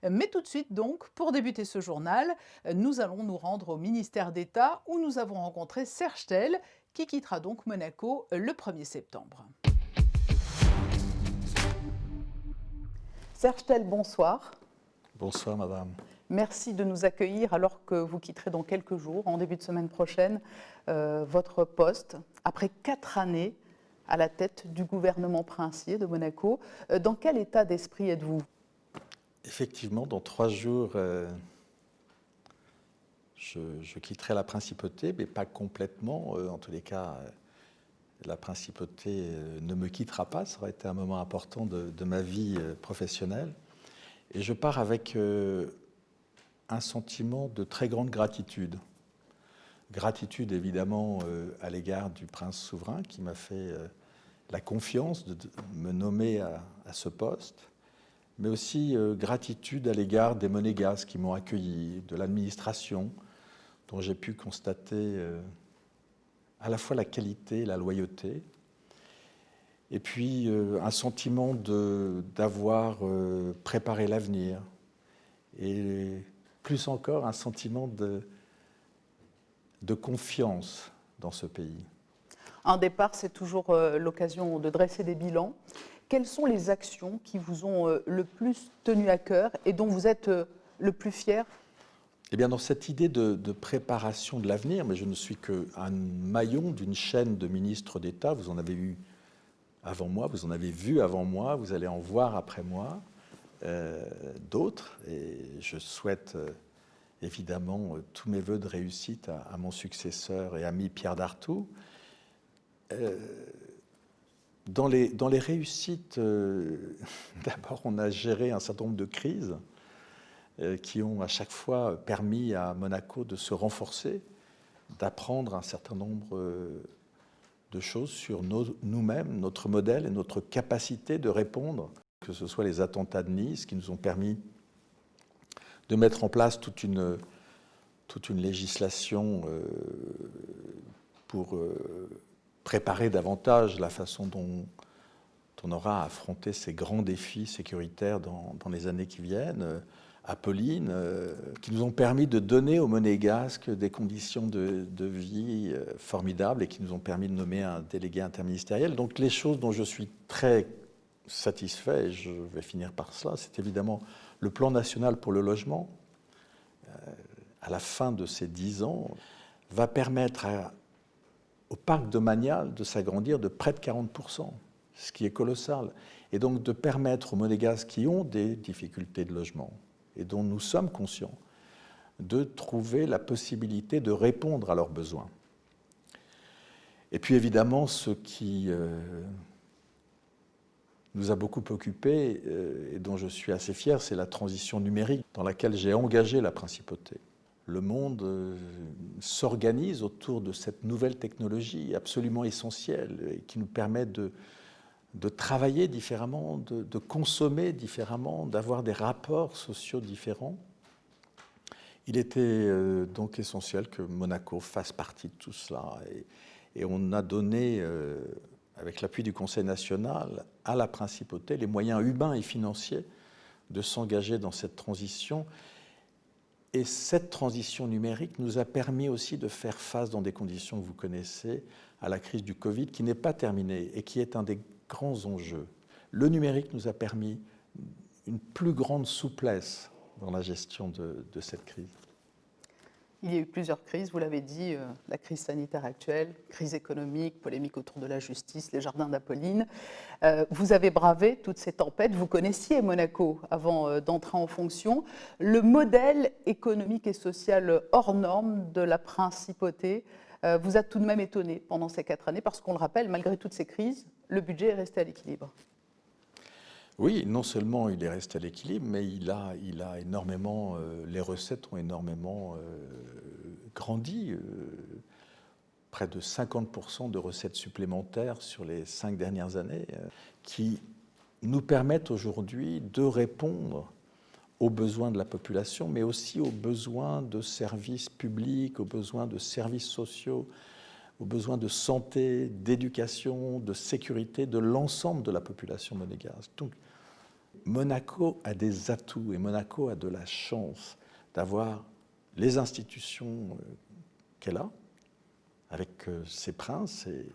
Mais tout de suite donc, pour débuter ce journal, nous allons nous rendre au ministère d'État où nous avons rencontré Serge Tel, qui quittera donc Monaco le 1er septembre. Serge Tel, bonsoir. Bonsoir madame. Merci de nous accueillir alors que vous quitterez dans quelques jours, en début de semaine prochaine, votre poste, après 4 années à la tête du gouvernement princier de Monaco. Dans quel état d'esprit êtes-vous ? Effectivement, dans 3 jours, je quitterai la principauté, mais pas complètement. En tous les cas, la principauté ne me quittera pas. Ça aurait été un moment important de ma vie professionnelle. Et je pars avec un sentiment de très grande gratitude. Gratitude évidemment à l'égard du prince souverain qui m'a fait la confiance de me nommer à ce poste, mais aussi gratitude à l'égard des monégasques qui m'ont accueilli, de l'administration, dont j'ai pu constater à la fois la qualité et la loyauté, et puis un sentiment d'avoir préparé l'avenir, et plus encore un sentiment de confiance dans ce pays. Un départ, c'est toujours l'occasion de dresser des bilans. Quelles sont les actions qui vous ont le plus tenu à cœur et dont vous êtes le plus fier ? Eh bien, dans cette idée de préparation de l'avenir, mais je ne suis qu'un maillon d'une chaîne de ministres d'État, vous en avez eu avant moi, vous en avez vu avant moi, vous allez en voir après moi d'autres, et je souhaite évidemment tous mes voeux de réussite à mon successeur et ami Pierre Dartout. Dans les réussites, d'abord on a géré un certain nombre de crises qui ont à chaque fois permis à Monaco de se renforcer, d'apprendre un certain nombre de choses sur nous-mêmes, notre modèle et notre capacité de répondre, que ce soit les attentats de Nice qui nous ont permis de mettre en place toute une législation pour préparer davantage la façon dont on aura à affronter ces grands défis sécuritaires dans les années qui viennent. Apolline, qui nous ont permis de donner aux Monégasques des conditions de vie formidables et qui nous ont permis de nommer un délégué interministériel. Donc les choses dont je suis très satisfait, et je vais finir par cela, c'est évidemment le plan national pour le logement, à la fin de ces 10 ans, va permettre au parc domanial de s'agrandir de près de 40%, ce qui est colossal. Et donc de permettre aux Monégasques qui ont des difficultés de logement, et dont nous sommes conscients, de trouver la possibilité de répondre à leurs besoins. Et puis évidemment, ce qui nous a beaucoup occupés et dont je suis assez fier, c'est la transition numérique dans laquelle j'ai engagé la principauté. Le monde s'organise autour de cette nouvelle technologie absolument essentielle et qui nous permet de travailler différemment, de consommer différemment, d'avoir des rapports sociaux différents. Il était donc essentiel que Monaco fasse partie de tout cela. Et on a donné, avec l'appui du Conseil national, à la principauté les moyens humains et financiers de s'engager dans cette transition. Et cette transition numérique nous a permis aussi de faire face, dans des conditions que vous connaissez, à la crise du Covid, qui n'est pas terminée et qui est un des grands enjeux. Le numérique nous a permis une plus grande souplesse dans la gestion de cette crise. Il y a eu plusieurs crises, vous l'avez dit, la crise sanitaire actuelle, crise économique, polémique autour de la justice, les jardins d'Apolline. Vous avez bravé toutes ces tempêtes, vous connaissiez Monaco avant d'entrer en fonction. Le modèle économique et social hors norme de la principauté vous a tout de même étonné pendant ces 4 années, parce qu'on le rappelle, malgré toutes ces crises, le budget est resté à l'équilibre. Oui, non seulement il est resté à l'équilibre, mais il a énormément, les recettes ont énormément grandi, près de 50% de recettes supplémentaires sur les 5 dernières années, qui nous permettent aujourd'hui de répondre aux besoins de la population, mais aussi aux besoins de services publics, aux besoins de services sociaux, aux besoins de santé, d'éducation, de sécurité de l'ensemble de la population monégasque. Donc, Monaco a des atouts et Monaco a de la chance d'avoir les institutions qu'elle a, avec ses princes et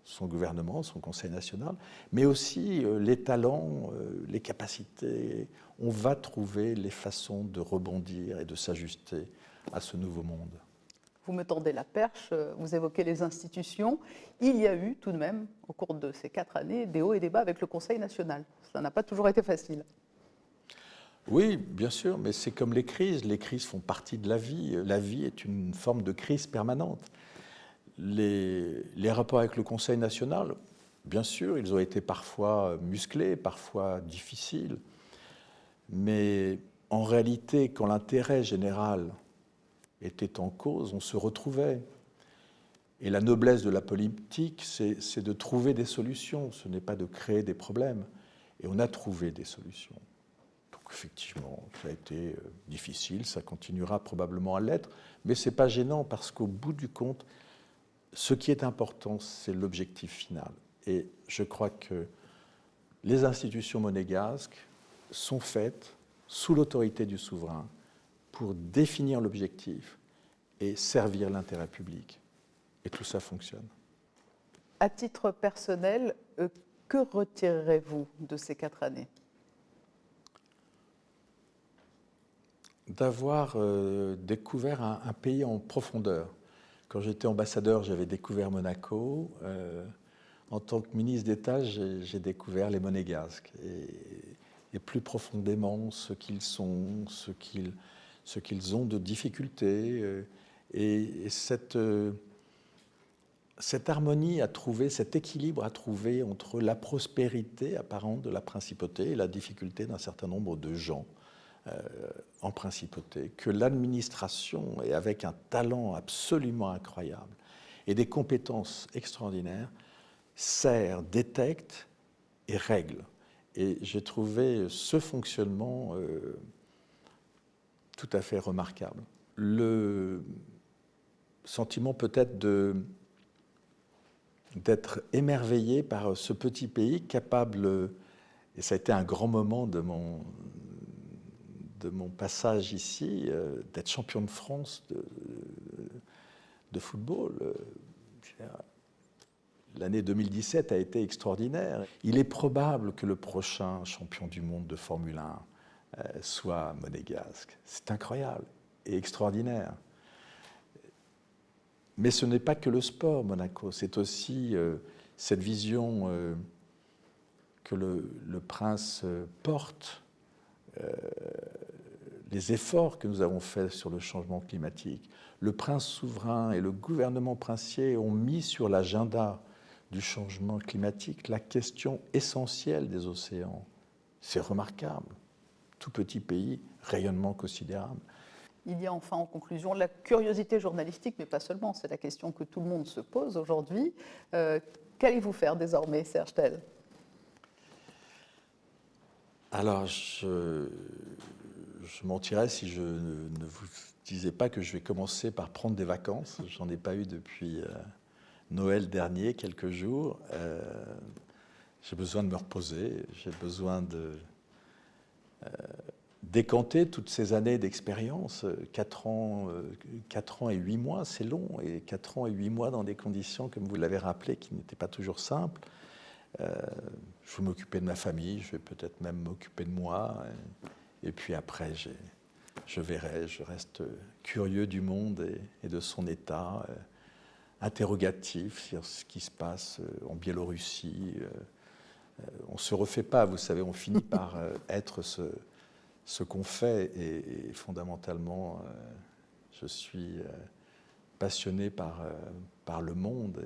son gouvernement, son conseil national, mais aussi les talents, les capacités. On va trouver les façons de rebondir et de s'ajuster à ce nouveau monde. Vous me tendez la perche, vous évoquez les institutions. Il y a eu tout de même, au cours de ces 4 années, des hauts et des bas avec le Conseil national. Ça n'a pas toujours été facile. Oui, bien sûr, mais c'est comme les crises. Les crises font partie de la vie. La vie est une forme de crise permanente. Les rapports avec le Conseil national, bien sûr, ils ont été parfois musclés, parfois difficiles. Mais en réalité, quand l'intérêt général était en cause, on se retrouvait. Et la noblesse de la politique, c'est de trouver des solutions, ce n'est pas de créer des problèmes. Et on a trouvé des solutions. Donc effectivement, ça a été difficile, ça continuera probablement à l'être, mais ce n'est pas gênant parce qu'au bout du compte, ce qui est important, c'est l'objectif final. Et je crois que les institutions monégasques sont faites sous l'autorité du souverain pour définir l'objectif et servir l'intérêt public. Et tout ça fonctionne. À titre personnel, que retirerez-vous de ces 4 années ? D'avoir découvert un pays en profondeur. Quand j'étais ambassadeur, j'avais découvert Monaco. En tant que ministre d'État, j'ai découvert les Monégasques. Et plus profondément, ce qu'ils sont, ce qu'ils ont de difficultés. Et cette harmonie à trouver, cet équilibre à trouver entre la prospérité apparente de la principauté et la difficulté d'un certain nombre de gens en principauté, que l'administration, et avec un talent absolument incroyable et des compétences extraordinaires, sert, détecte et règle. Et j'ai trouvé ce fonctionnement tout à fait remarquable. Le sentiment peut-être d'être émerveillé par ce petit pays capable, et ça a été un grand moment de mon passage ici, d'être champion de France de football. L'année 2017 a été extraordinaire. Il est probable que le prochain champion du monde de Formule 1 soit monégasque. C'est incroyable et extraordinaire. Mais ce n'est pas que le sport, Monaco. C'est aussi cette vision que le prince porte, les efforts que nous avons faits sur le changement climatique. Le prince souverain et le gouvernement princier ont mis sur l'agenda du changement climatique la question essentielle des océans. C'est remarquable. Tout petit pays, rayonnement considérable. Il y a enfin en conclusion la curiosité journalistique, mais pas seulement, c'est la question que tout le monde se pose aujourd'hui. Qu'allez-vous faire désormais, Serge Tell ? Alors, je mentirais si je ne vous disais pas que je vais commencer par prendre des vacances. J'en ai pas eu depuis Noël dernier, quelques jours. J'ai besoin de me reposer, j'ai besoin de décanter toutes ces années d'expérience. 4 ans et 8 mois, c'est long, et 4 ans et 8 mois dans des conditions, comme vous l'avez rappelé, qui n'étaient pas toujours simples. Je vais m'occuper de ma famille, je vais peut-être même m'occuper de moi, et puis après, je verrai, je reste curieux du monde et de son état, interrogatif sur ce qui se passe en Biélorussie. On ne se refait pas, vous savez, on finit par être ce qu'on fait, et fondamentalement, je suis passionné par le monde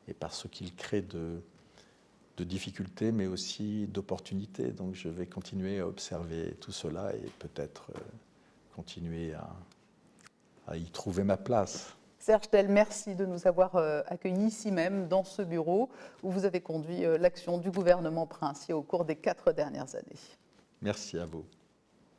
et par ce qu'il crée de difficultés, mais aussi d'opportunités. Donc je vais continuer à observer tout cela et peut-être continuer à y trouver ma place. Serge Tell, merci de nous avoir accueillis ici même, dans ce bureau, où vous avez conduit l'action du gouvernement princier au cours des 4 dernières années. Merci à vous.